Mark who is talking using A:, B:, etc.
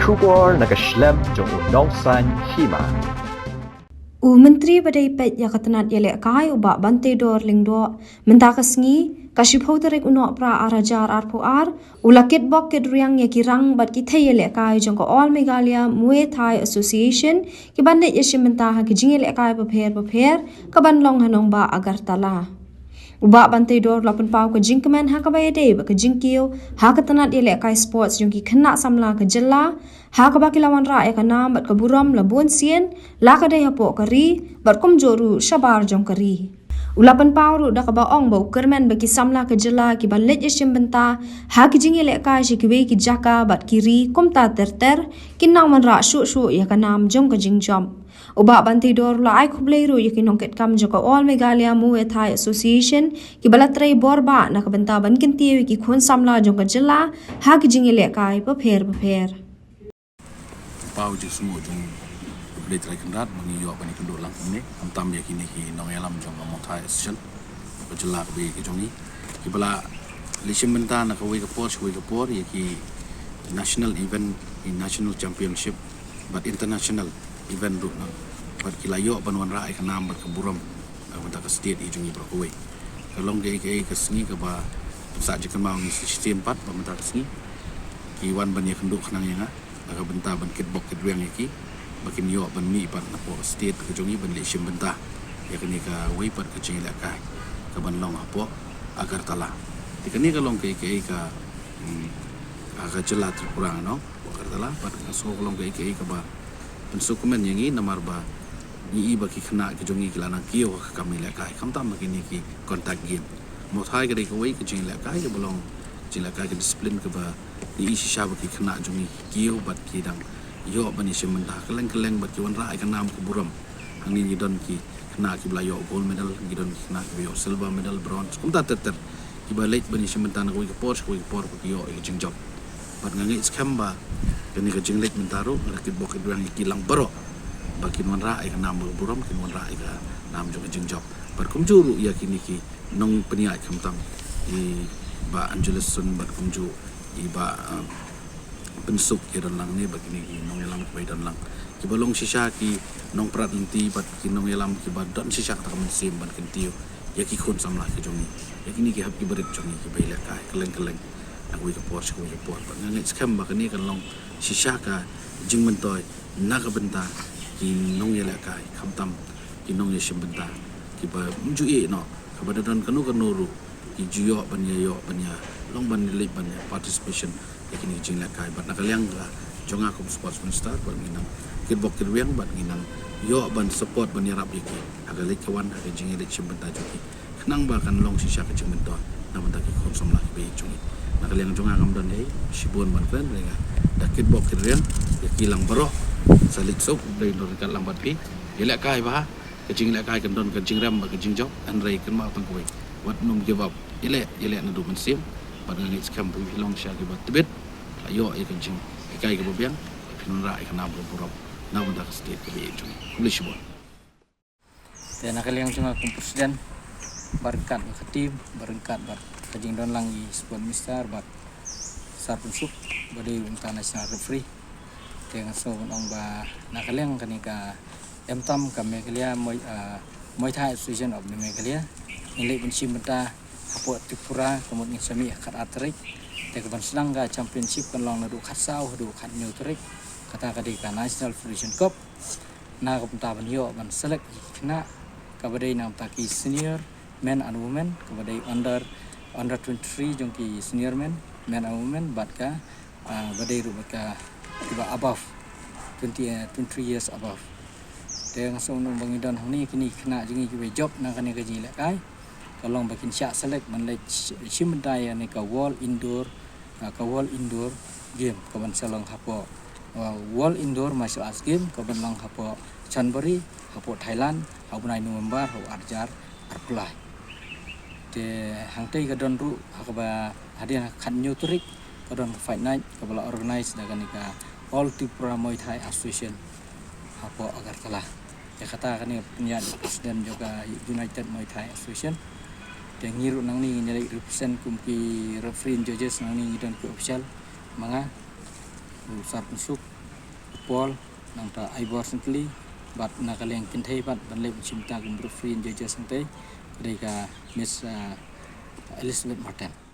A: Shubor nakaslem jong unongsan hima.
B: Menteri Badai Pet Yakatanat Yelek Kai Ubak Bante Dor Lingdo Mentakasngi Kashipho Tarik Unok Pra Arajar Arpuar Ulakit Bok Kedriang Yakirang Bat Kita Yelek Kai Jongko All Megalia Muay Thai Association Kibandet Yashimentaha Kijing Yelek Kai Paper Kaban Long Hanong Ba Agartala Ubak Bante Dor Lapan Pau ke Jingkemen Hakabaya Day ke Jingkio Hakatanat Yelek Kai Sports Jongki Kena Samla ke Jela Hakabaki lawan rakyat kanam bat keburam labun sien lakadai hapo kari bat kumjoru shabar jong kari ulapan pauru da kabaong bau kermen bagi samla ke jela ki balet yesim benta ha ki jingi lek ka shi ki ki jaka bat kiri kumta terter kinang man ra shu ya kanam jong ka jingjam Uba Bante Dor la ai khubleiru yakinong ket kam joko All Megalia Muay Thai Association ki balatrai borba na kabenta ban kinti ki khun samla jong ka jela ha ki jingi lek kai paper
C: Pau je semua jong boleh try kendat mengiyo bani kendor lang ni am ya kini ki nong yalam jong Muay Thai Association berjelak be ki jong ni ki bala lishim benta na kawai ke por ya ki national event in national championship but international event ru na but kilayo banwan rai ka nam ber keburam benta ka state i jong ni berkawai kalong ke sengi ke ba sa je kemau ni sistem 4 benta ka sengi ki wan ban ya kenduk nang yang aga benta ban kitbok kedriang iki bakin yo ban mi par na po state ke jongi ban lishim benta ya kini ka wei par ke ching la ka ban long apo agar tala tikani ka long ke ka aga jela terkurang no agar tala par so long ke ka ba pensukumen yangi namar ba ni baki kena ke jongi kilana kio ka kami la ka kam tam bakini ki contact game mo thai ke ka wei ke ching la ka ke bolong jila ka disiplin ke ba di isi syaba ki kena jungi kio bat ki dang yo bani semenda keleng bat ki wan rai ka nam ku buram angni ni don ki kena ki blayo gold medal ki don ki kena ki yo silver medal bronze kum ta ter ki ba late bani semenda na ko por ki yo ki jing job bat ngangi scam ba kini ka jing late mentaro ki bok ki duang ki lang baro ba ki wan rai ka nam ku buram ki wan rai ka nam jo jing job bat kum juru ya kini ki nong peniai kam tang i ba Angeles Sun bat kumju iba pensuk ke dan lang ni bagini ki nong yalam ki dan lang ki balong sisa ki nong prat linti bat ki nong yalam ki bat don sisa ta kam sim ban kentiu ya ki khun samla ki jongi ya kini ki hab ki berit jongi ki baila kai keleng nak wi ke por bat ngai skam ba kini kan long sisa ka jing mentoy na ka benta ki nong yala kai kham tam ki nong yesim benta ki ba mju e no ka badon kanu kanuru ijuyo banya long ban lip ban participation yakini jing la kai bat nakaliang ga jonga kom sportsman star bat nginang kitbok kirwiang bat nginang yo ban support ban yarap yaki agalek kawan aga jing ele chimbenta joki knang ba kan long sisa ka chimbenta na ban taki kom somla be jungi nakaliang jonga kam don ei sibon ban kren renga da kitbok kirwiang yaki lang baro salit sok dei dor kan lambat pi ele kai ba ka jing la kai kan don ka jing ram ba ka jing job an rei kan ma tang koi what num give up ile na du men sim pada ngi skam bu long sha ke bat tibet ayo e kan jing kai ke bobiang pinun ra e kana bu burop na bunda ka state ke be jung kulish bo
D: te na kaliang junga kum presiden barkat ke tim barkat bar ka jing don lang i sport mister bat sar pensuk bade international referee te ngaso ong ba na kaliang kanika tam kami kelia Muay Thai Association of the Megalia nilai benci benta hapo Tripura kemudian sami kat atrik te ke banslangga championship kan long nadu khatsau du khat new trik kata kadika national federation cup na ko benta ban yo ban select kena kabadai nam taki senior men and women kabadai under 23 jongki senior men and women bat ka badai ru ka tiba above 23 years above te ngaso nung bangidon honi kini kena jingi ki job na kani ka jila kai kalong bakin syak select man le chimdai ani ka wall indoor game ka ban salong hapo wall indoor martial arts game ka ban long hapo Chanburi hapo Thailand hapo nai November hapo arjar arpulai te hangtei ka don ru hakaba hadian khan new trick ka don fight night ka bala organize da kani ka all Tripura Muay Thai Association hapo Agartala ya kata kani punya presiden juga United Muay Thai Association dia ngiru nang ni nyari represent kumpi referee judges nang ni dan ke official manga usap masuk Paul nang ta Ivor Sently bat nakaliang kintai bat banle chimta gum referee judges sante mereka Miss Elizabeth Martin.